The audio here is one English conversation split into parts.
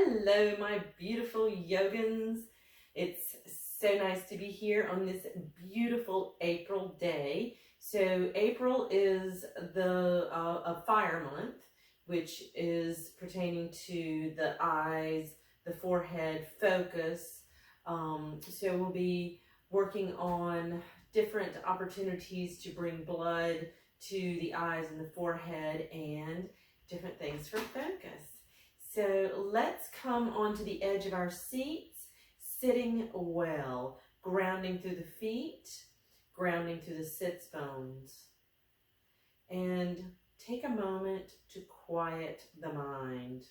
Hello, my beautiful Yogins. It's so nice to be here on this beautiful April day. So April is a fire month, which is pertaining to the eyes, the forehead, focus. So we'll be working on different opportunities to bring blood to the eyes and the forehead and different things for focus. So let's come onto the edge of our seats, sitting well, grounding through the feet, grounding through the sits bones. And take a moment to quiet the mind,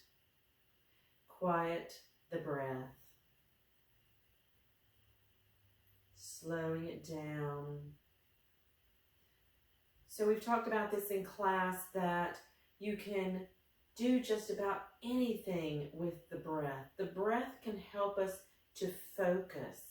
quiet the breath, slowing it down. So we've talked about this in class that you can do just about anything with the breath. The breath can help us to focus.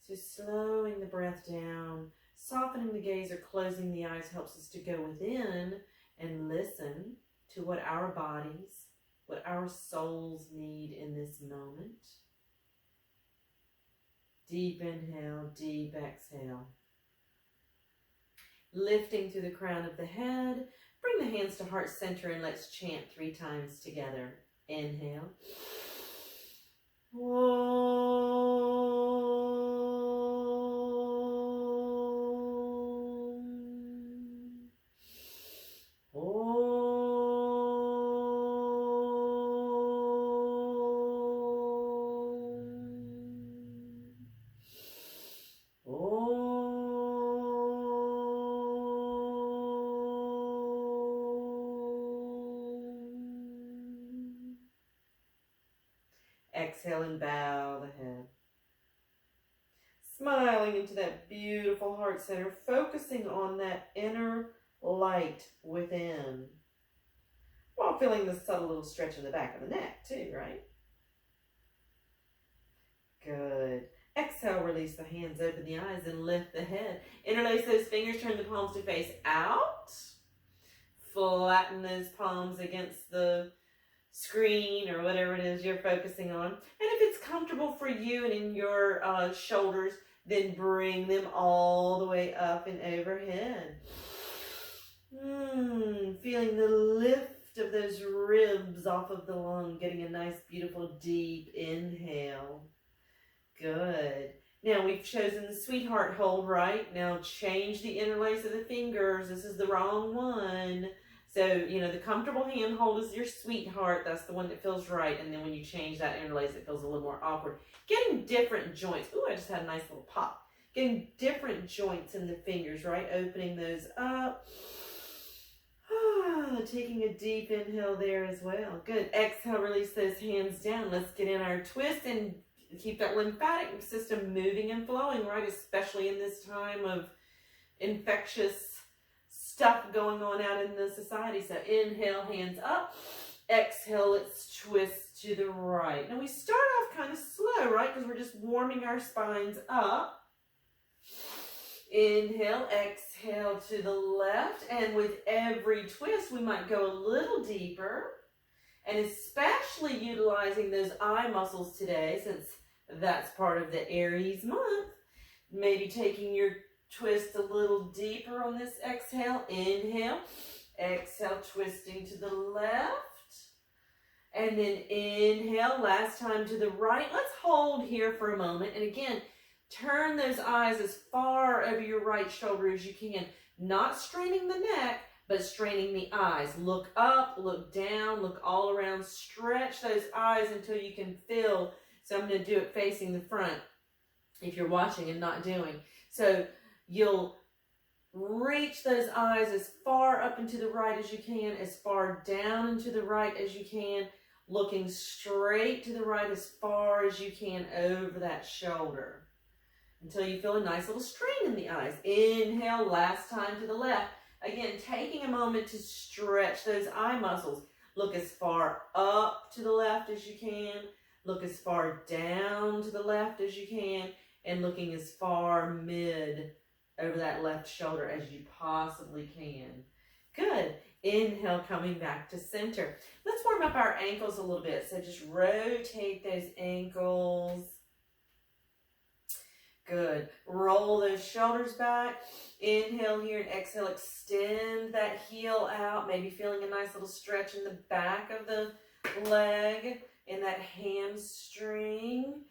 So slowing the breath down, softening the gaze or closing the eyes helps us to go within and listen to what our bodies, what our souls need in this moment. Deep inhale, deep exhale. Lifting through the crown of the head. Bring the hands to heart center and let's chant 3 times together. Inhale. Exhale and bow the head. Smiling into that beautiful heart center, focusing on that inner light within. While feeling the subtle little stretch in the back of the neck too, right? Good. Exhale, release the hands, open the eyes and lift the head. Interlace those fingers, turn the palms to face out. Flatten those palms against the screen or whatever it is you're focusing on. And if it's comfortable for you and in your shoulders, then bring them all the way up and overhead. Feeling the lift of those ribs off of the lung, getting a nice, beautiful, deep inhale. Good. Now we've chosen the sweetheart hold, right? Now change the interlace of the fingers. This is the wrong one. So, the comfortable hand hold is your sweetheart. That's the one that feels right. And then when you change that interlace, it feels a little more awkward. Getting different joints. Ooh, I just had a nice little pop. Getting different joints in the fingers, right? Opening those up. Taking a deep inhale there as well. Good. Exhale, release those hands down. Let's get in our twist and keep that lymphatic system moving and flowing, right? Especially in this time of infectious stuff going on out in the society. So inhale, hands up. Exhale, let's twist to the right. Now we start off kind of slow, right? Because we're just warming our spines up. Inhale, exhale to the left. And with every twist, we might go a little deeper. And especially utilizing those eye muscles today, since that's part of the Aries month. Maybe taking your twist a little deeper on this exhale. Inhale. Exhale, twisting to the left. And then inhale, last time to the right. Let's hold here for a moment. And again, turn those eyes as far over your right shoulder as you can. Not straining the neck, but straining the eyes. Look up, look down, look all around. Stretch those eyes until you can feel. So I'm going to do it facing the front if you're watching and not doing. So you'll reach those eyes as far up and to the right as you can, as far down and to the right as you can, looking straight to the right as far as you can over that shoulder until you feel a nice little strain in the eyes. Inhale, last time to the left. Again, taking a moment to stretch those eye muscles. Look as far up to the left as you can, look as far down to the left as you can, and looking as far mid over that left shoulder as you possibly can. Good. Inhale, coming back to center. Let's let's warm up our ankles a little bit. So just rotate those ankles. Good. Roll those shoulders back. Inhale here and exhale. Extend that heel out. Maybe feeling a nice little stretch in the back of the leg, in that hamstring.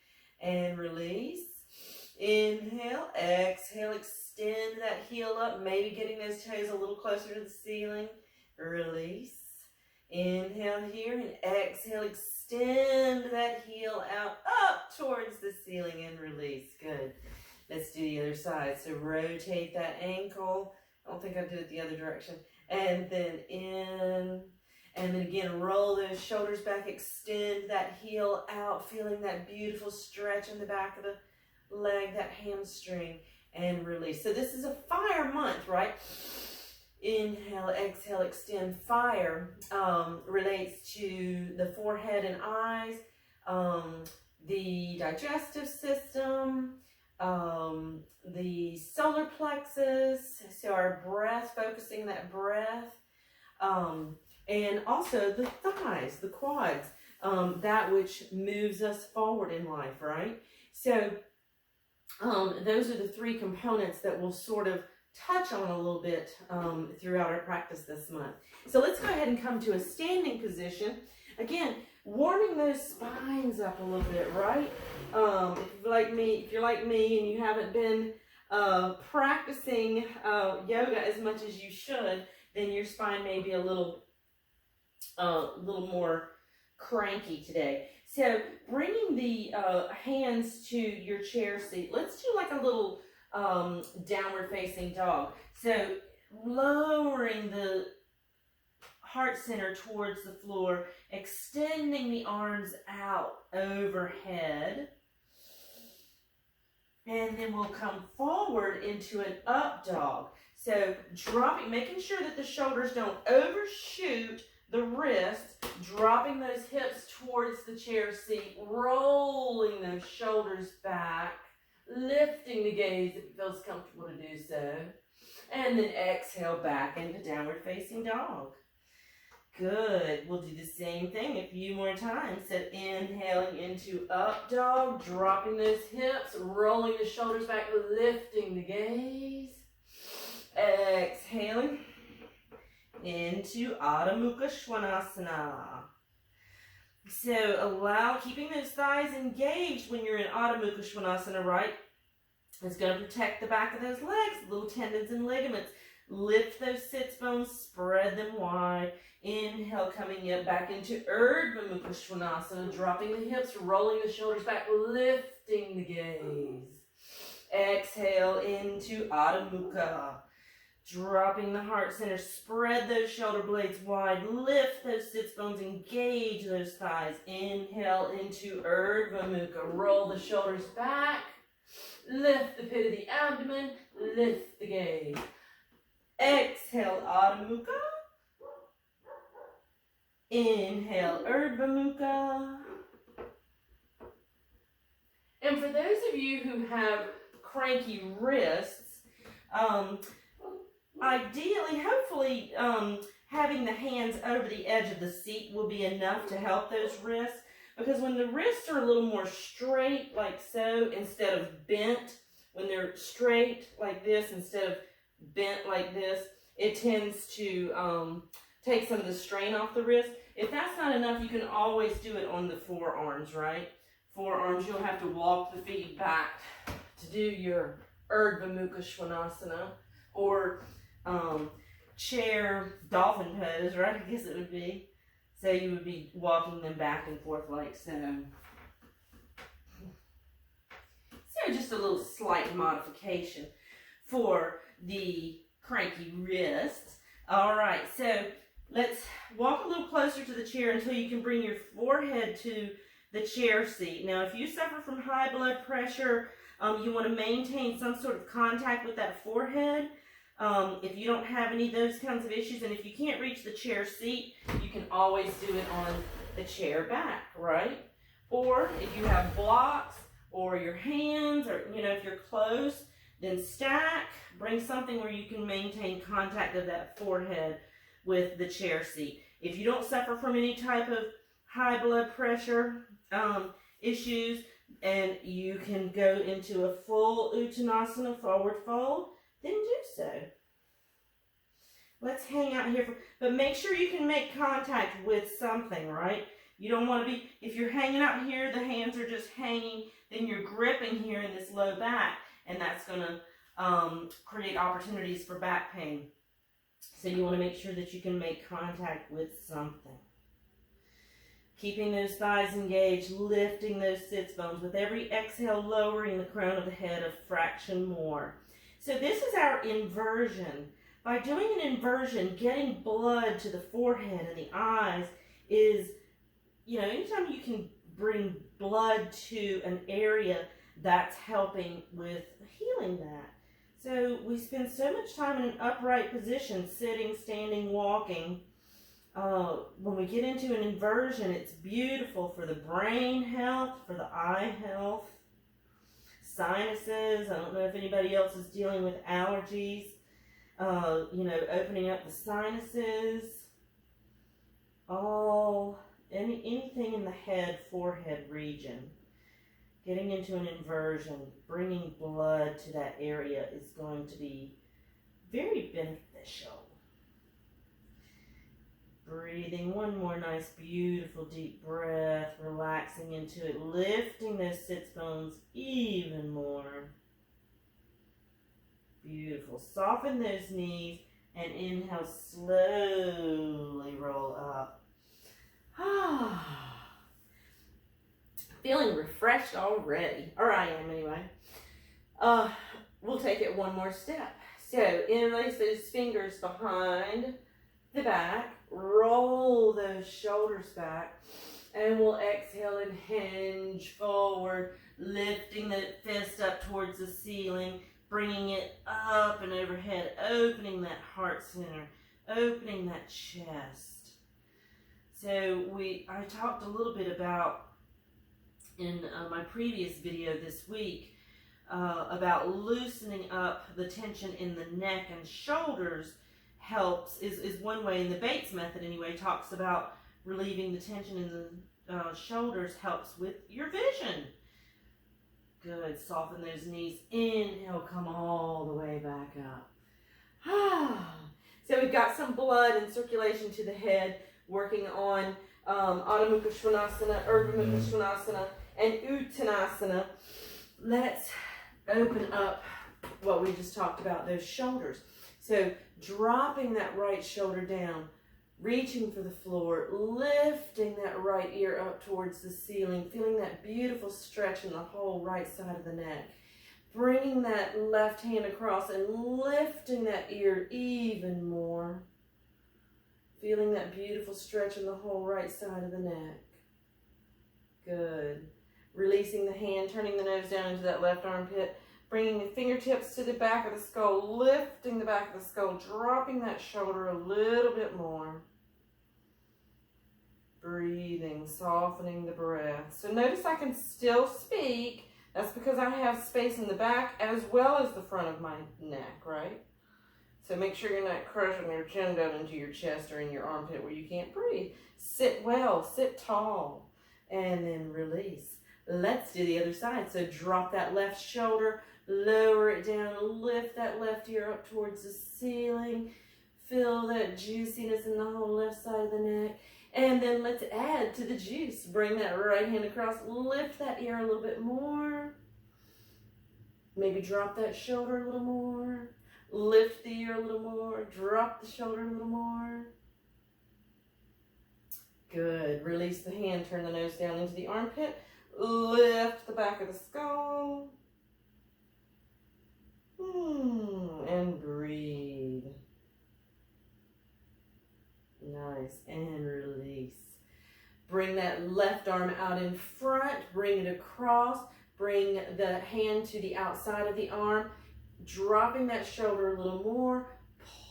And release. Inhale. Exhale. Extend that heel up. Maybe getting those toes a little closer to the ceiling. Release. Inhale here and exhale. Extend that heel out up towards the ceiling and release. Good. Let's do the other side. So rotate that ankle. I don't think I did it the other direction. And then in. And then again, roll those shoulders back. Extend that heel out. Feeling that beautiful stretch in the back of the leg, that hamstring. And release. So this is a fire month, right? Inhale, exhale, extend. Fire relates to the forehead and eyes, the digestive system, the solar plexus, so our breath, focusing that breath, and also the thighs, the quads, that which moves us forward in life, right? So those are the three components that we'll sort of touch on a little bit throughout our practice this month. So let's go ahead and come to a standing position. Again, warming those spines up a little bit, right? If you're like me and you haven't been practicing yoga as much as you should, then your spine may be a little more cranky today. So bringing the hands to your chair seat, let's do like a little downward facing dog. So lowering the heart center towards the floor, extending the arms out overhead. And then we'll come forward into an up dog. So dropping, making sure that the shoulders don't overshoot the wrists, dropping those hips towards the chair seat, rolling those shoulders back, lifting the gaze if it feels comfortable to do so. And then exhale back into downward facing dog. Good. We'll do the same thing a few more times. So inhaling into up dog, dropping those hips, rolling the shoulders back, lifting the gaze. Exhaling into Adho Mukha Svanasana. So keeping those thighs engaged when you're in Adho Mukha Svanasana, right? It's going to protect the back of those legs, little tendons and ligaments. Lift those sits bones, spread them wide. Inhale, coming up back into Urdhva Mukha Svanasana, dropping the hips, rolling the shoulders back, lifting the gaze. Exhale into Adho Mukha. Dropping the heart center, spread those shoulder blades wide, lift those sits bones, engage those thighs. Inhale into Urdhva Mukha, roll the shoulders back, lift the pit of the abdomen, lift the gaze. Exhale, Adho Mukha. Inhale, Urdhva Mukha. And for those of you who have cranky wrists, ideally, hopefully, having the hands over the edge of the seat will be enough to help those wrists. Because when the wrists are a little more straight, like so, instead of bent, when they're straight like this instead of bent like this, it tends to take some of the strain off the wrist. If that's not enough, you can always do it on the forearms, right? Forearms, you'll have to walk the feet back to do your Urdhva Mukha Svanasana, or chair dolphin pose, right? I guess it would be. So you would be walking them back and forth like so. So just a little slight modification for the cranky wrists. All right, so let's walk a little closer to the chair until you can bring your forehead to the chair seat. Now, if you suffer from high blood pressure, you want to maintain some sort of contact with that forehead. If you don't have any of those kinds of issues, and if you can't reach the chair seat, you can always do it on the chair back, right? Or if you have blocks, or your hands, or if you're close, then stack, bring something where you can maintain contact of that forehead with the chair seat. If you don't suffer from any type of high blood pressure issues, and you can go into a full Uttanasana, forward fold, then do so. Let's hang out here, but make sure you can make contact with something, right? You don't want to be, if you're hanging out here, the hands are just hanging, then you're gripping here in this low back, and that's going to create opportunities for back pain. So you want to make sure that you can make contact with something. Keeping those thighs engaged, lifting those sits bones. With every exhale, lowering the crown of the head a fraction more. So this is our inversion. By doing an inversion, getting blood to the forehead and the eyes is, anytime you can bring blood to an area, that's helping with healing that. So we spend so much time in an upright position, sitting, standing, walking. When we get into an inversion, it's beautiful for the brain health, for the eye health, sinuses. I don't know if anybody else is dealing with allergies. Opening up the sinuses, anything in the head, forehead region. Getting into an inversion, bringing blood to that area is going to be very beneficial. Breathing, one more nice, beautiful, deep breath, relaxing into it, lifting those sits bones even more. Beautiful. Soften those knees and inhale, slowly roll up. Feeling refreshed already. Or I am anyway. We'll take it one more step. So interlace those fingers behind the back. Roll those shoulders back. And we'll exhale and hinge forward, lifting the fist up towards the ceiling, bringing it up and overhead, opening that heart center, opening that chest. So I talked a little bit about, in my previous video this week, about loosening up the tension in the neck and shoulders is one way, in the Bates method anyway, talks about relieving the tension in the shoulders helps with your vision. Good. Soften those knees. Inhale, come all the way back up. So we've got some blood and circulation to the head, working on Adho Mukha Svanasana, Urdhva Mukha Svanasana, and Uttanasana. Let's open up what we just talked about, those shoulders. So dropping that right shoulder down, reaching for the floor, lifting that right ear up towards the ceiling, feeling that beautiful stretch in the whole right side of the neck. Bringing that left hand across and lifting that ear even more. Feeling that beautiful stretch in the whole right side of the neck. Good. Releasing the hand, turning the nose down into that left armpit. Bringing the fingertips to the back of the skull, lifting the back of the skull, dropping that shoulder a little bit more. Breathing, softening the breath. So notice I can still speak. That's because I have space in the back as well as the front of my neck, right? So make sure you're not crushing your chin down into your chest or in your armpit where you can't breathe. Sit well, sit tall, and then release. Let's do the other side. So drop that left shoulder, lower it down, lift that left ear up towards the ceiling. Feel that juiciness in the whole left side of the neck. And then let's add to the juice. Bring that right hand across, lift that ear a little bit more. Maybe drop that shoulder a little more. Lift the ear a little more, drop the shoulder a little more. Good. Release the hand, turn the nose down into the armpit. Lift the back of the skull. And breathe. Nice. And release. Bring that left arm out in front. Bring it across. Bring the hand to the outside of the arm. Dropping that shoulder a little more.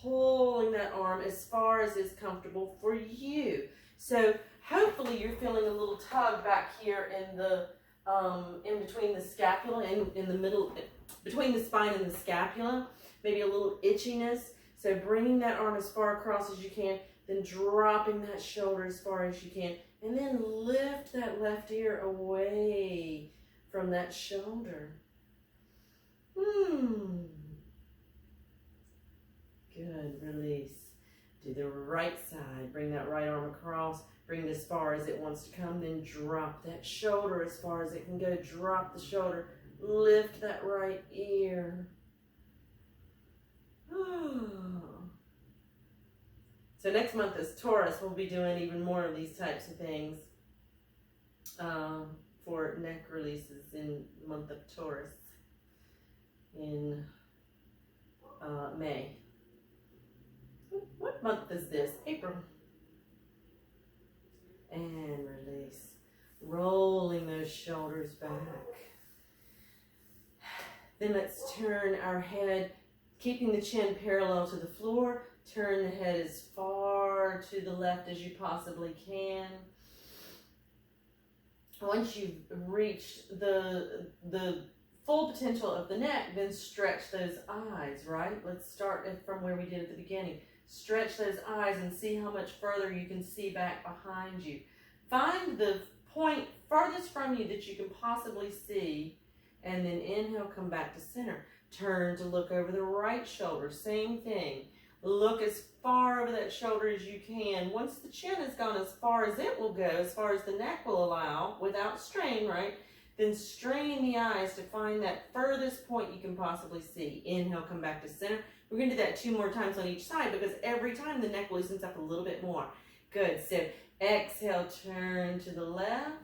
Pulling that arm as far as is comfortable for you. So hopefully you're feeling a little tug back here in the in between the scapula and in the middle, between the spine and the scapula. Maybe a little itchiness. So bringing that arm as far across as you can. then dropping that shoulder as far as you can, and then lift that left ear away from that shoulder. Good, release. Do the right side, bring that right arm across, bring it as far as it wants to come, then drop that shoulder as far as it can go. Drop the shoulder, lift that right ear. So next month is Taurus. We'll be doing even more of these types of things for neck releases in the month of Taurus in May. What month is this? April. And release. Rolling those shoulders back. Then let's turn our head, keeping the chin parallel to the floor. Turn the head as far to the left as you possibly can. Once you've reached the full potential of the neck, then stretch those eyes, right? Let's start from where we did at the beginning. Stretch those eyes and see how much further you can see back behind you. Find the point farthest from you that you can possibly see, and then inhale, come back to center. Turn to look over the right shoulder, same thing. Look as far over that shoulder as you can. Once the chin has gone as far as it will go, as far as the neck will allow, without strain, right? Then strain the eyes to find that furthest point you can possibly see. Inhale, come back to center. We're going to do that 2 more times on each side because every time the neck loosens up a little bit more. Good. So exhale, turn to the left.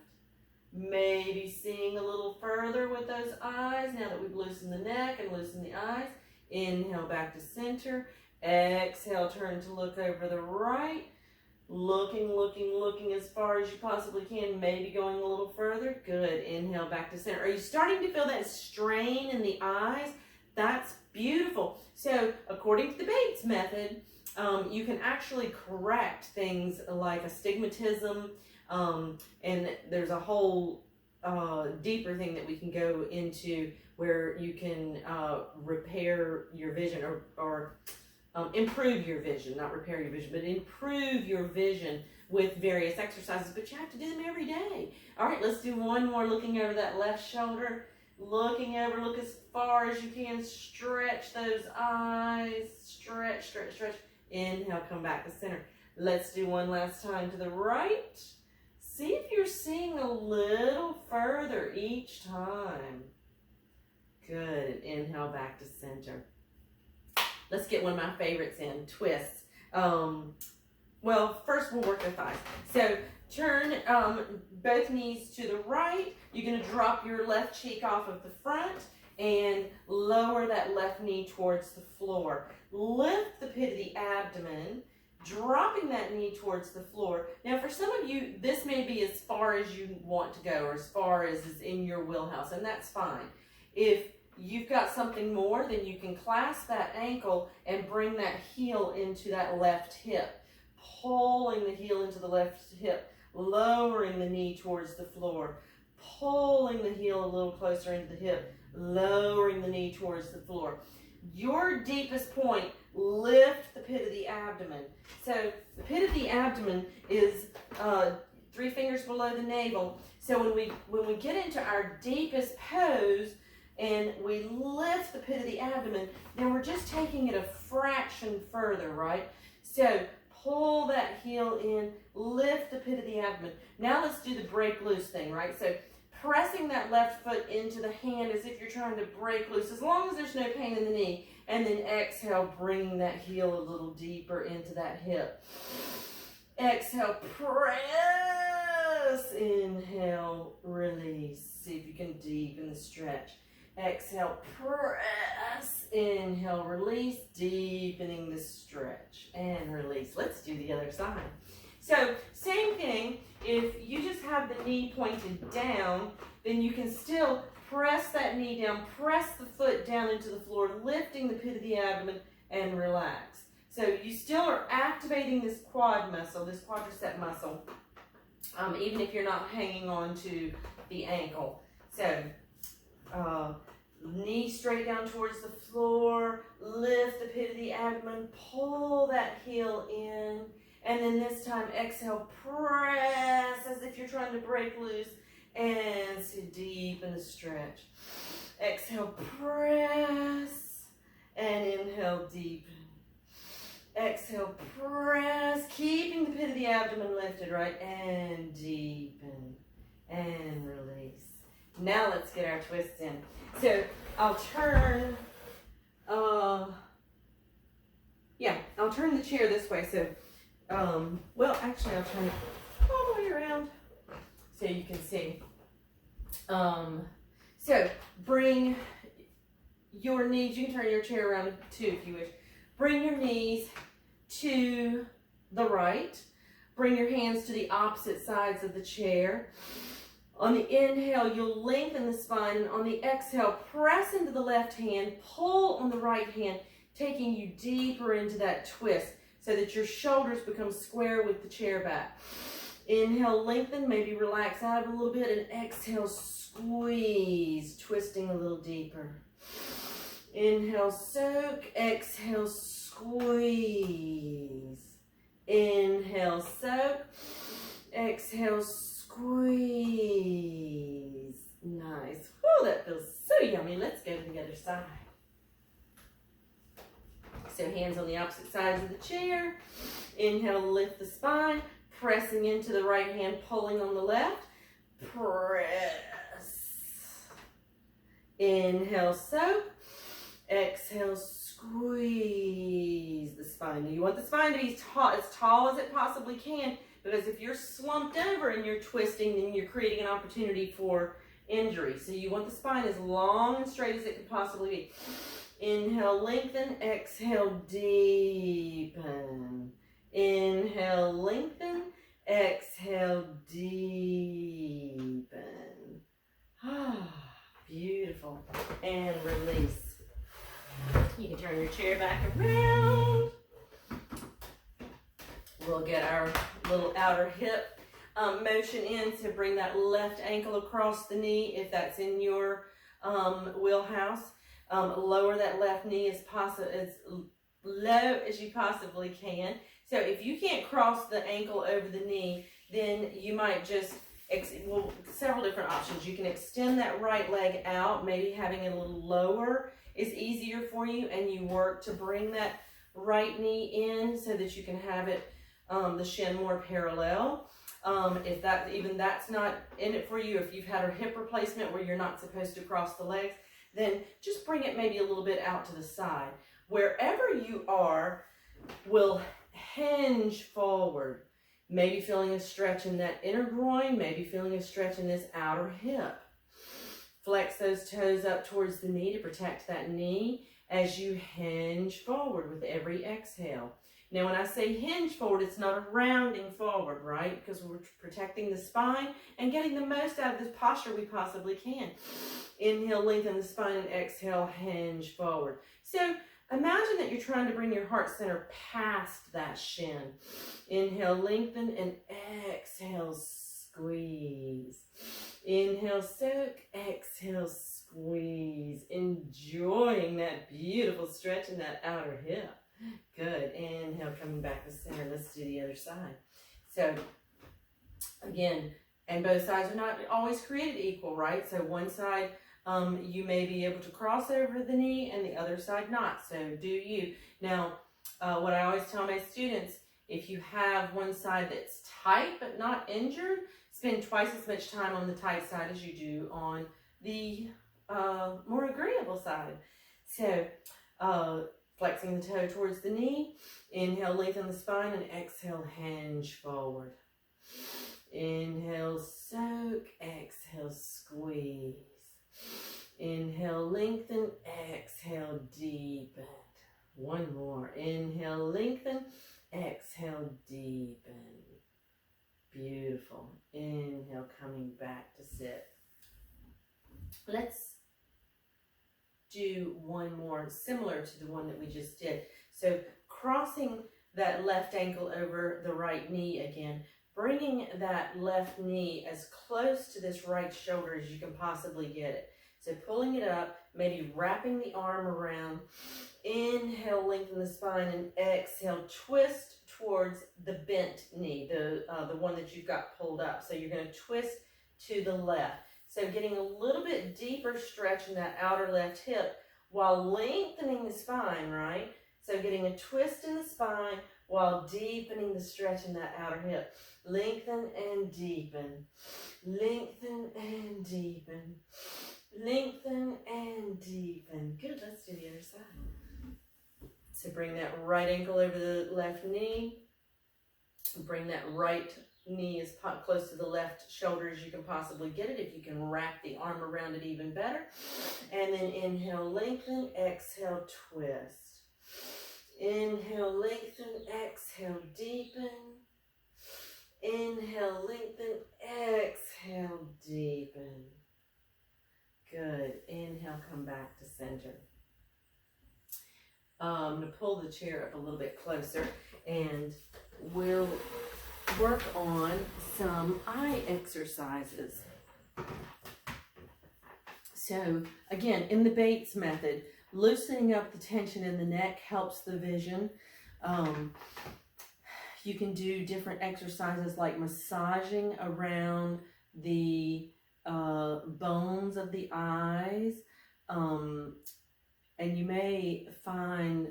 Maybe seeing a little further with those eyes now that we've loosened the neck and loosened the eyes. Inhale, back to center. Exhale, turn to look over the right. Looking as far as you possibly can, maybe going a little further. Good. Inhale, back to center. Are you starting to feel that strain in the eyes? That's beautiful. So according to the Bates method, you can actually correct things like astigmatism, and there's a whole deeper thing that we can go into where you can repair your vision or improve your vision, not repair your vision, but improve your vision with various exercises, but you have to do them every day. All right, let's do one more, looking over that left shoulder, looking over, look as far as you can, stretch those eyes, stretch. Inhale, come back to center. Let's do one last time to the right. See if you're seeing a little further each time. Good, inhale, back to center. Let's get one of my favorites in, twists. Well, first we'll work the thighs. So turn both knees to the right. You're going to drop your left cheek off of the front and lower that left knee towards the floor. Lift the pit of the abdomen, dropping that knee towards the floor. Now for some of you, this may be as far as you want to go or as far as is in your wheelhouse, and that's fine. If you've got something more, then you can clasp that ankle and bring that heel into that left hip. Pulling the heel into the left hip, lowering the knee towards the floor. Pulling the heel a little closer into the hip, lowering the knee towards the floor. Your deepest point, lift the pit of the abdomen. So the pit of the abdomen is 3 fingers below the navel. So when we get into our deepest pose, and we lift the pit of the abdomen, then we're just taking it a fraction further, right? So pull that heel in, lift the pit of the abdomen. Now let's do the break loose thing, right? So pressing that left foot into the hand as if you're trying to break loose, as long as there's no pain in the knee. And then exhale, bringing that heel a little deeper into that hip. Exhale, press. Inhale, release. See if you can deepen the stretch. Exhale, press. Inhale, release, deepening the stretch. And release. Let's do the other side. So, same thing. If you just have the knee pointed down, then you can still press that knee down, press the foot down into the floor, lifting the pit of the abdomen, and relax. So, you still are activating this quad muscle, this quadricep muscle, even if you're not hanging on to the ankle. So, knee straight down towards the floor, lift the pit of the abdomen, pull that heel in, And then this time, exhale, press as if you're trying to break loose. And so deepen the stretch. Exhale, press. And inhale, deepen. Exhale, press. Keeping the pit of the abdomen lifted, right? And deepen. And release. Now let's get our twists in. So I'll turn, I'll turn the chair this way. So, well, actually I'll turn it all the way around so you can see. So bring your knees, you can turn your chair around too if you wish. Bring your knees to the right. Bring your hands to the opposite sides of the chair. On the inhale, you'll lengthen the spine, and on the exhale, press into the left hand, pull on the right hand, taking you deeper into that twist so that your shoulders become square with the chair back. Inhale, lengthen, maybe relax out a little bit, and exhale, squeeze, twisting a little deeper. Inhale, soak, exhale, squeeze. Inhale, soak, exhale, squeeze. Nice. Oh, that feels so yummy. Let's go to the other side. So hands on the opposite sides of the chair. Inhale, lift the spine, pressing into the right hand, pulling on the left. Press. Inhale, soak. Exhale, squeeze the spine. You want the spine to be as tall as it possibly can, because if you're slumped over and you're twisting, then you're creating an opportunity for injury. So you want the spine as long and straight as it could possibly be. Inhale, lengthen. Exhale, deepen. Inhale, lengthen. Exhale, deepen. Ah, beautiful. And release. You can turn your chair back around. We'll get our little outer hip motion in to bring that left ankle across the knee if that's in your wheelhouse. Lower that left knee as low as you possibly can. So if you can't cross the ankle over the knee, then you might just, several different options. You can extend that right leg out, maybe having it a little lower is easier for you, and you work to bring that right knee in so that you can have it, the shin more parallel. If that's not in it for you, if you've had a hip replacement where you're not supposed to cross the legs, then just bring it maybe a little bit out to the side. Wherever you are will hinge forward. Maybe feeling a stretch in that inner groin, maybe feeling a stretch in this outer hip. Flex those toes up towards the knee to protect that knee as you hinge forward with every exhale. Now, when I say hinge forward, it's not a rounding forward, right? Because we're protecting the spine and getting the most out of this posture we possibly can. Inhale, lengthen the spine, and exhale, hinge forward. So imagine that you're trying to bring your heart center past that shin. Inhale, lengthen, and exhale, squeeze. Inhale, soak, exhale, squeeze. Enjoying that beautiful stretch in that outer hip. Good. Inhale, coming back to center. Let's do the other side. So, again, and both sides are not always created equal, right? So one side, you may be able to cross over the knee and the other side not. So do you. Now, what I always tell my students, if you have one side that's tight but not injured, spend twice as much time on the tight side as you do on the more agreeable side. So, flexing the toe towards the knee. Inhale, lengthen the spine, and exhale, hinge forward. Inhale, soak. Exhale, squeeze. Inhale, lengthen. Exhale, deepen. One more. Inhale, lengthen. Exhale, deepen. Beautiful. Inhale, coming back to sit. Let's do one more similar to the one that we just did. So crossing that left ankle over the right knee again, bringing that left knee as close to this right shoulder as you can possibly get it. So pulling it up, maybe wrapping the arm around. Inhale, lengthen the spine, and exhale, twist towards the bent knee, the one that you've got pulled up. So you're going to twist to the left. So getting a little bit deeper stretch in that outer left hip while lengthening the spine, right? So getting a twist in the spine while deepening the stretch in that outer hip. Lengthen and deepen. Lengthen and deepen. Lengthen and deepen. Good, let's do the other side. So bring that right ankle over the left knee. Bring that right knee as close to the left shoulder as you can possibly get it. If you can wrap the arm around it, even better. And then inhale, lengthen, exhale, twist. Inhale, lengthen, exhale, deepen. Inhale, lengthen, exhale, deepen. Good. Inhale, come back to center. I'm going to pull the chair up a little bit closer and we'll work on some eye exercises. So again, in the Bates method, loosening up the tension in the neck helps the vision. You can do different exercises like massaging around the bones of the eyes. And you may find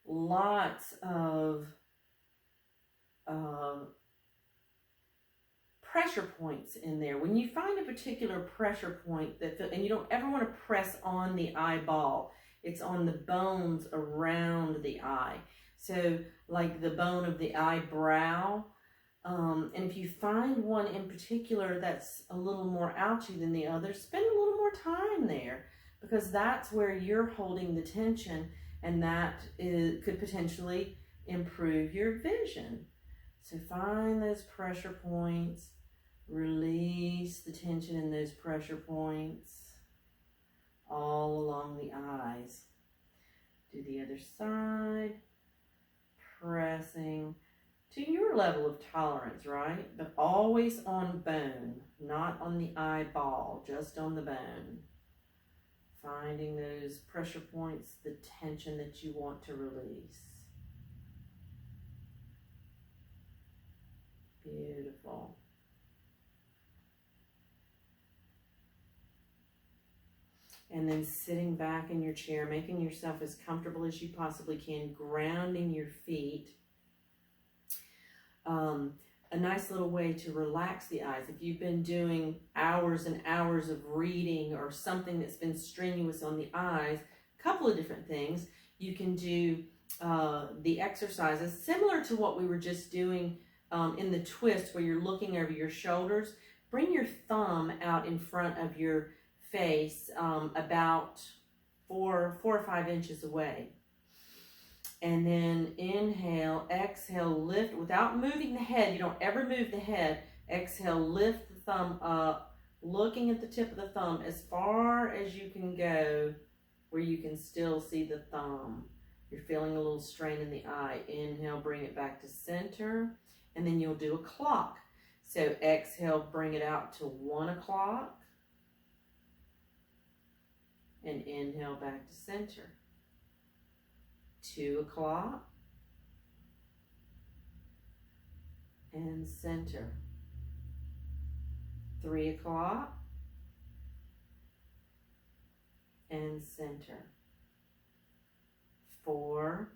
lots of pressure points in there. When you find a particular pressure point and you don't ever want to press on the eyeball, it's on the bones around the eye. So like the bone of the eyebrow. And if you find one in particular that's a little more ouchy than the other, spend a little more time there, because that's where you're holding the tension, and that could potentially improve your vision. So find those pressure points, release the tension in those pressure points all along the eyes. Do the other side, pressing to your level of tolerance, right? But always on bone, not on the eyeball, just on the bone. Finding those pressure points, the tension that you want to release. Beautiful. And then sitting back in your chair, making yourself as comfortable as you possibly can, grounding your feet. A nice little way to relax the eyes. If you've been doing hours and hours of reading or something that's been strenuous on the eyes, a couple of different things. You can do the exercises similar to what we were just doing in the twist, where you're looking over your shoulders. Bring your thumb out in front of your face about 4 or 5 inches away. And then inhale, exhale, lift without moving the head. You don't ever move the head. Exhale, lift the thumb up, looking at the tip of the thumb as far as you can go, where you can still see the thumb. You're feeling a little strain in the eye. Inhale, bring it back to center, and then you'll do a clock. So exhale, bring it out to 1 o'clock, and inhale back to center. 2 o'clock, and center. 3 o'clock, and center. 4,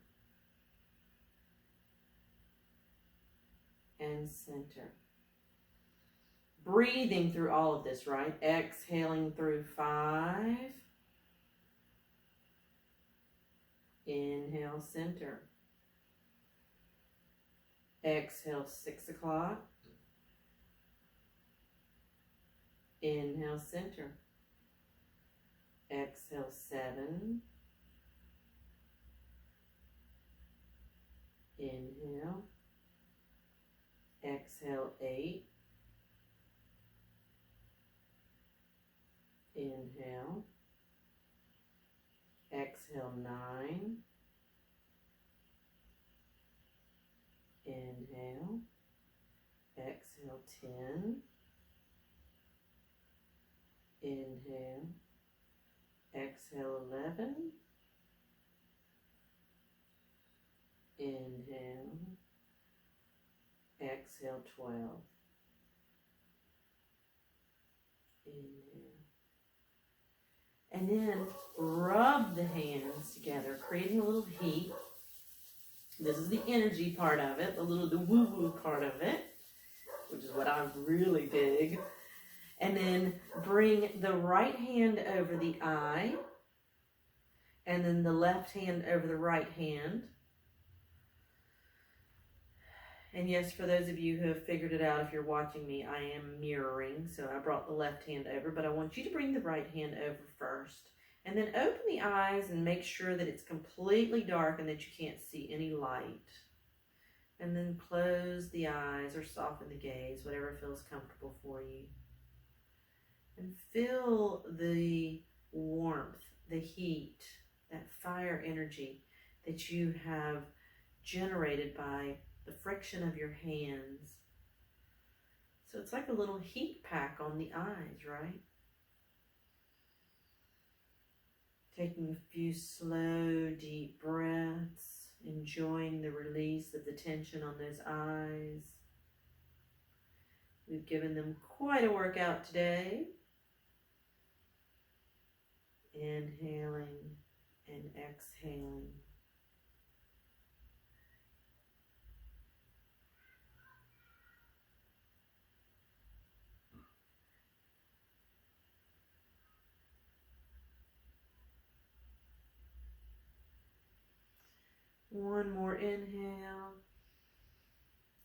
and center. Breathing through all of this, right? Exhaling through 5. Inhale, center. Exhale, 6 o'clock. Inhale, center. Exhale, 7. Inhale. Exhale, 8. Inhale. Exhale, 9. Inhale. Exhale, 10. Inhale. Exhale, 11. Inhale. exhale 12. Inhale. And then rub the hands together, creating a little heat. This is the energy part of it, the woo-woo part of it, which is what I really dig. And then bring the right hand over the eye, and then the left hand over the right hand. And yes, for those of you who have figured it out, if you're watching me, I am mirroring, so I brought the left hand over, but I want you to bring the right hand over first. And then open the eyes and make sure that it's completely dark and that you can't see any light. And then close the eyes or soften the gaze, whatever feels comfortable for you. And feel the warmth, the heat, that fire energy that you have generated by the friction of your hands. So it's like a little heat pack on the eyes, right? Taking a few slow, deep breaths, enjoying the release of the tension on those eyes. We've given them quite a workout today. Inhaling and exhaling. One more inhale.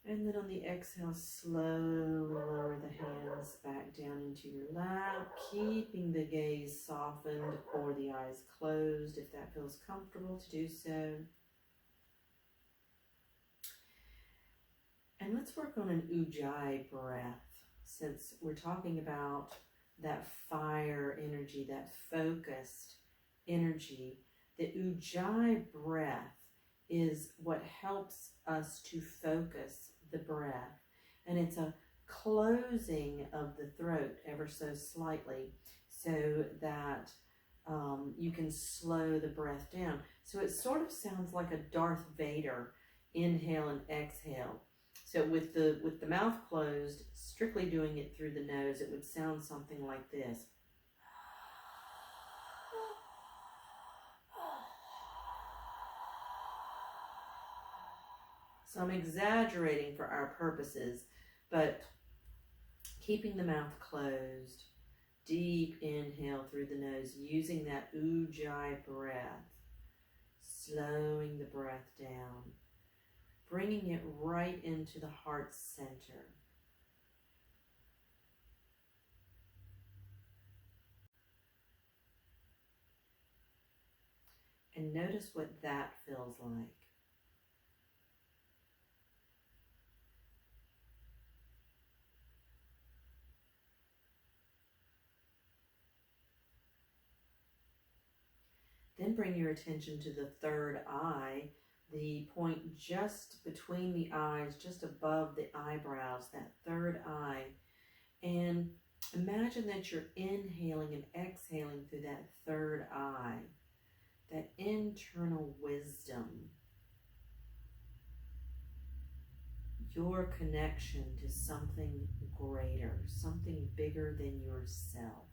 And then on the exhale, slowly lower the hands back down into your lap, keeping the gaze softened or the eyes closed if that feels comfortable to do so. And let's work on an ujjayi breath, since we're talking about that fire energy, that focused energy. The ujjayi breath is what helps us to focus the breath. And it's a closing of the throat ever so slightly so that you can slow the breath down. So it sort of sounds like a Darth Vader inhale and exhale. So with the mouth closed, strictly doing it through the nose, it would sound something like this. So I'm exaggerating for our purposes, but keeping the mouth closed, deep inhale through the nose, using that ujjayi breath, slowing the breath down, bringing it right into the heart center. And notice what that feels like. Then bring your attention to the third eye, the point just between the eyes, just above the eyebrows, that third eye. And imagine that you're inhaling and exhaling through that third eye, that internal wisdom, your connection to something greater, something bigger than yourself.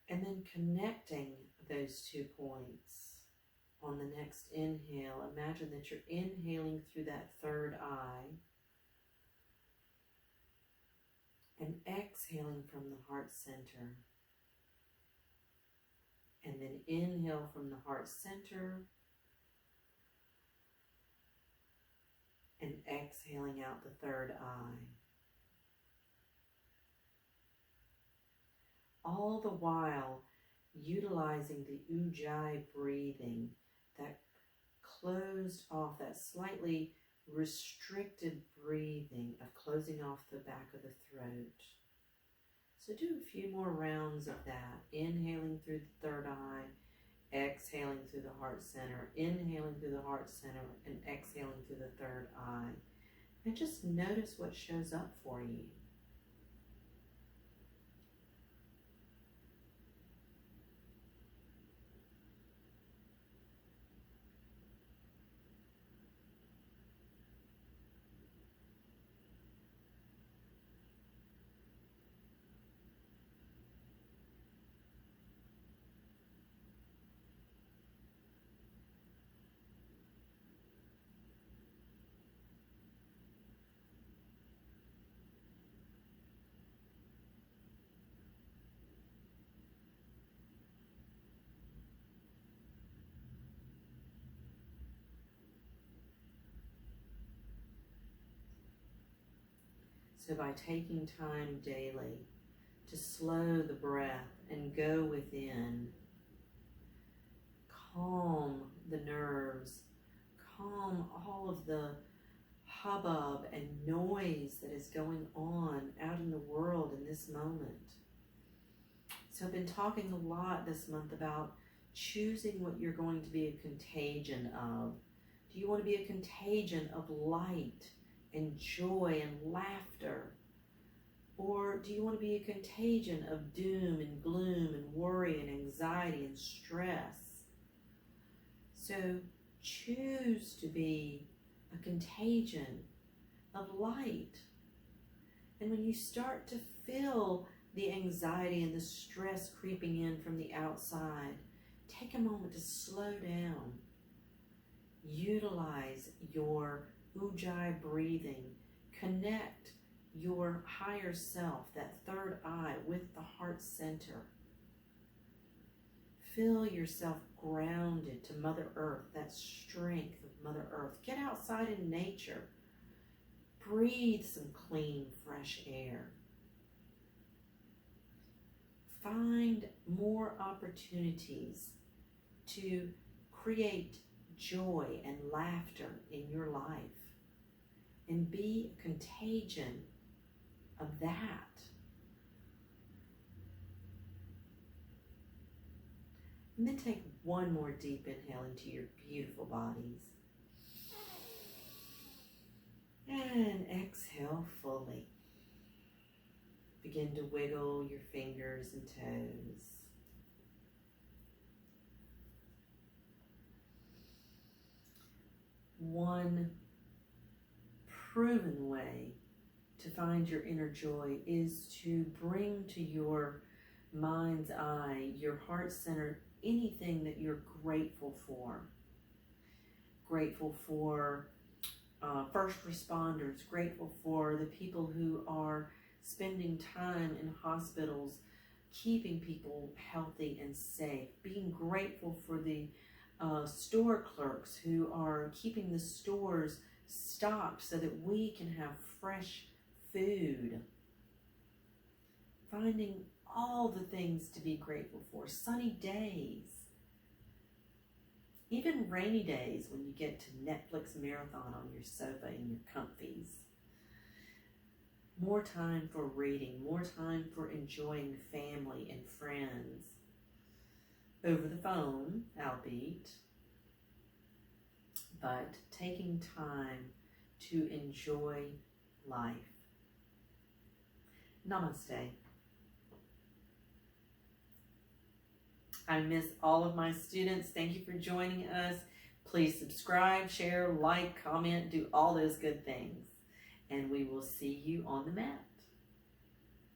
And then connecting those 2 points on the next inhale. Imagine that you're inhaling through that third eye and exhaling from the heart center. And then inhale from the heart center and exhaling out the third eye. All the while utilizing the ujjayi breathing, that closed off, that slightly restricted breathing of closing off the back of the throat. So do a few more rounds of that, inhaling through the third eye, exhaling through the heart center, inhaling through the heart center, and exhaling through the third eye. And just notice what shows up for you. So by taking time daily to slow the breath and go within, calm the nerves, calm all of the hubbub and noise that is going on out in the world in this moment. So I've been talking a lot this month about choosing what you're going to be a contagion of. Do you want to be a contagion of light and joy and laughter? Or do you want to be a contagion of doom and gloom and worry and anxiety and stress? So choose to be a contagion of light. And when you start to feel the anxiety and the stress creeping in from the outside, take a moment to slow down. Utilize your Ujjayi breathing. Connect your higher self, that third eye, with the heart center. Feel yourself grounded to Mother Earth, that strength of Mother Earth. Get outside in nature. Breathe some clean, fresh air. Find more opportunities to create joy and laughter in your life and be a contagion of that. And then take one more deep inhale into your beautiful bodies. And exhale fully. Begin to wiggle your fingers and toes. One proven way to find your inner joy is to bring to your mind's eye, your heart center, anything that you're grateful for. Grateful for first responders, grateful for the people who are spending time in hospitals, keeping people healthy and safe, being grateful for the store clerks who are keeping the stores stocked so that we can have fresh food. Finding all the things to be grateful for. Sunny days. Even rainy days when you get to Netflix marathon on your sofa in your comfies. More time for reading, more time for enjoying family and friends. Over the phone, albeit, but taking time to enjoy life. Namaste. I miss all of my students. Thank you for joining us. Please subscribe, share, like, comment, do all those good things. And we will see you on the mat.